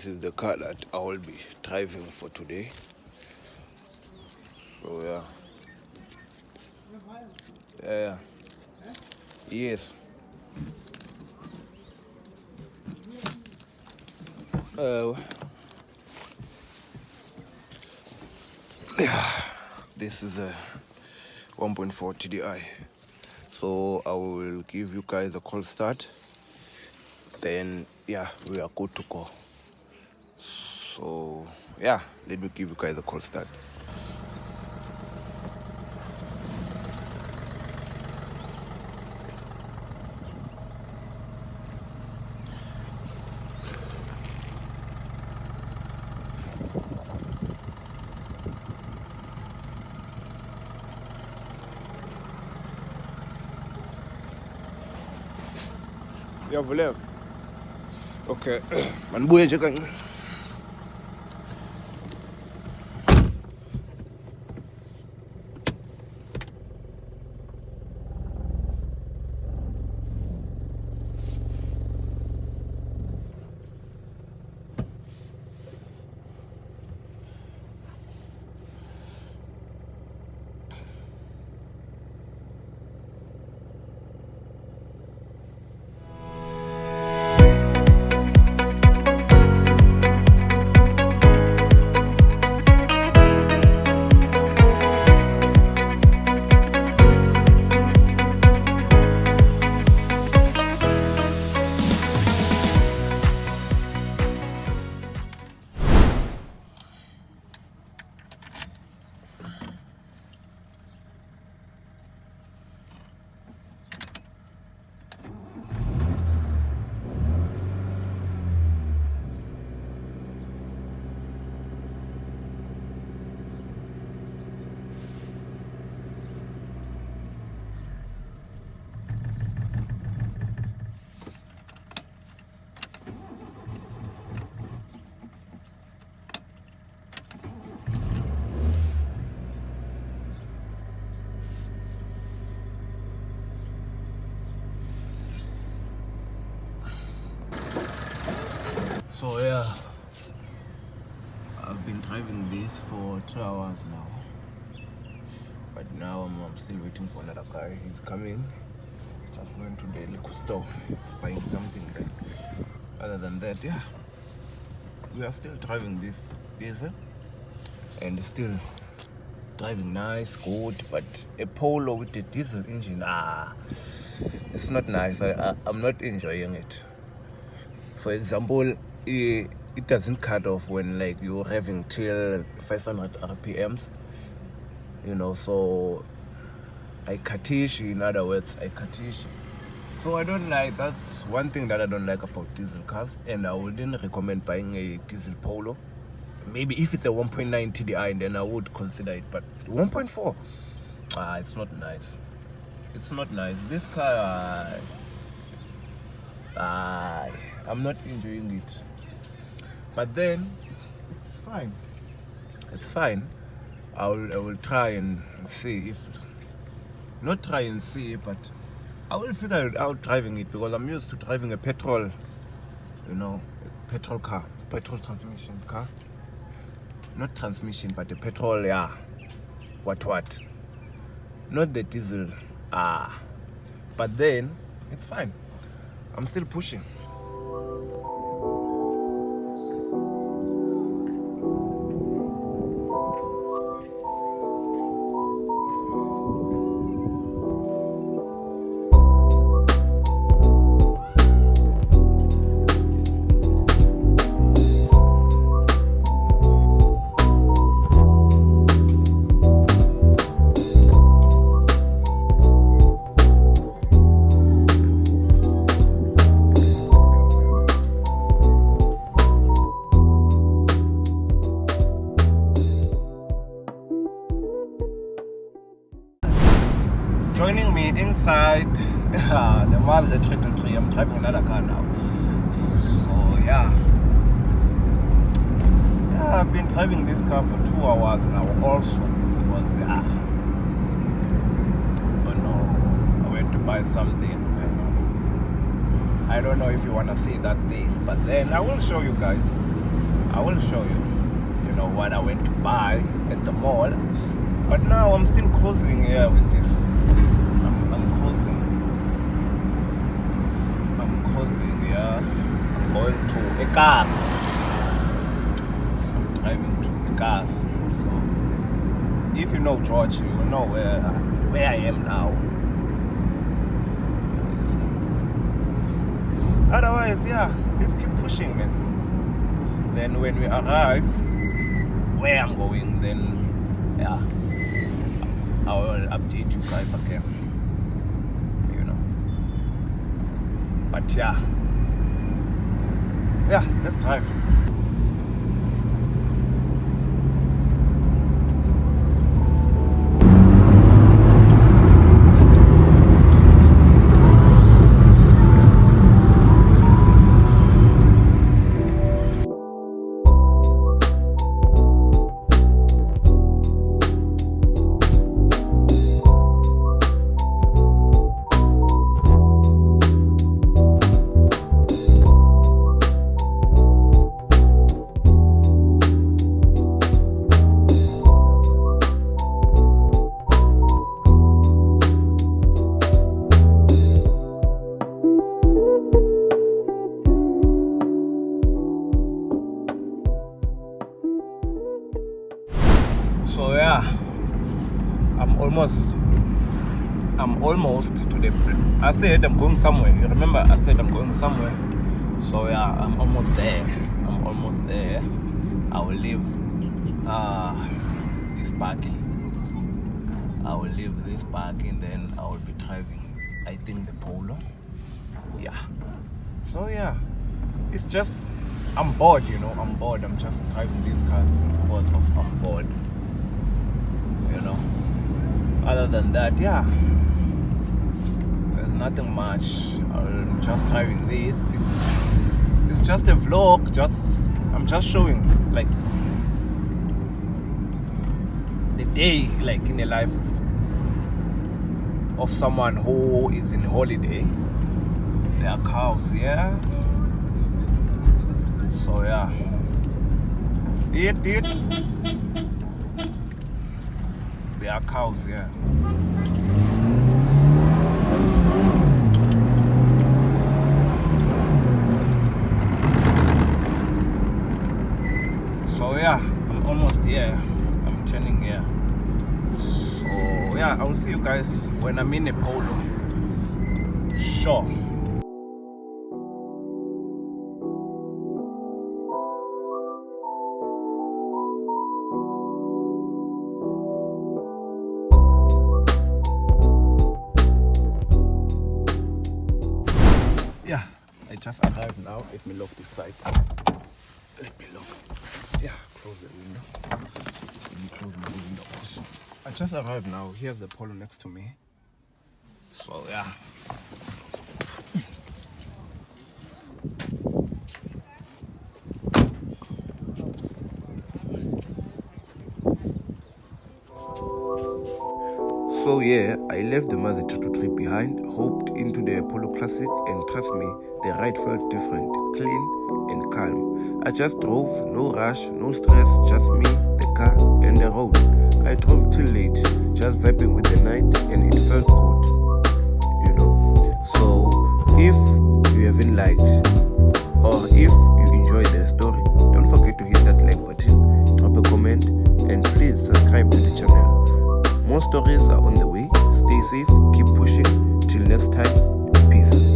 this is the car that I will be driving for today. So yeah. Yes. This is a 1.4 TDI. So I will give you guys a cold start. Then yeah, we are good to go. So yeah, let me give you guys a cold start. Uyavuleka? Okay. Manibuye nje kancane. So yeah, I've been driving this for 3 hours now, but now I'm still waiting for another guy. He's coming. Just going to the liquor store, buying something. Like, other than that, yeah, we are still driving this diesel and still driving nice, good. But a polo with a diesel engine, it's not nice. I'm not enjoying it. For example, it doesn't cut off when like you're having till 500 RPMs, you know, so I cutish, in other words, I cutish. So I don't like, that's one thing that I don't like about diesel cars, and I wouldn't recommend buying a diesel polo. Maybe if it's a 1.9 TDI, then I would consider it, but 1.4, it's not nice. It's not nice. This car, I'm not enjoying it. But then it's fine. It's fine. I will try and see if, not try and see, but I will figure it out driving it, because I'm used to driving a petrol, you know, a petrol car, petrol transmission car. Not transmission, but the petrol, yeah. What? Not the diesel. But then it's fine. I'm still pushing. Joining me inside the Mazda 323. I'm driving another car now. So yeah, I've been driving this car for 2 hours now. Also, because don't know, I went to buy something. I don't know if you want to see that thing, but then I will show you guys. I will show you, you know, what I went to buy at the mall. But now I'm still cruising here with this. I'm cruising here. I'm going to a gas. I'm driving to a gas. So if you know George, you will know where I am now. Otherwise, yeah, let's keep pushing, man. Then when we arrive where I'm going, then yeah, I will update you guys again, you know. But yeah, let's drive. So yeah, I'm almost to the. I said I'm going somewhere. You remember I said I'm going somewhere. So yeah, I'm almost there. I will leave this parking. Then I will be driving, I think, the Polo. Yeah. So yeah, it's just I'm bored. You know, I'm bored. I'm just driving these cars because I'm bored. You know, other than that, yeah, there's nothing much. I'm just driving this. It's just a vlog. I'm just showing like the day, like in a life of someone who is in holiday. There are cows, yeah. So yeah, eat. There are cows, yeah. So yeah, I'm almost here. I'm turning here. So yeah, I will see you guys when I'm in a Polo. Sure. Yeah, I just arrived now. Let me lock this side. Let me lock. Yeah, close the window. Let me close my window also. I just arrived now. Here's the Polo next to me. So yeah. So yeah, I left the Mazda 223 behind, hopped into the Polo Classic, and trust me, the ride felt different, clean and calm. I just drove, no rush, no stress, just me, the car and the road. I drove till late, just vibing with the night, and it felt good, you know. So if you haven't liked or if you enjoyed the story, don't forget to hit that like button, drop a comment, and please subscribe to the channel. More stories are on the way. Stay safe, keep pushing. Till next time, peace.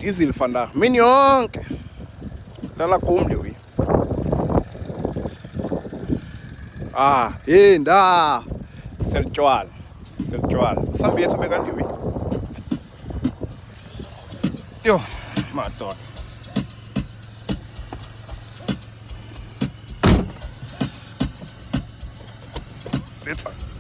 Diesel vandaag. Min jongen. Dala kom je. Yenda seltshwala sambiye sobe kandiwe yo madoda Better.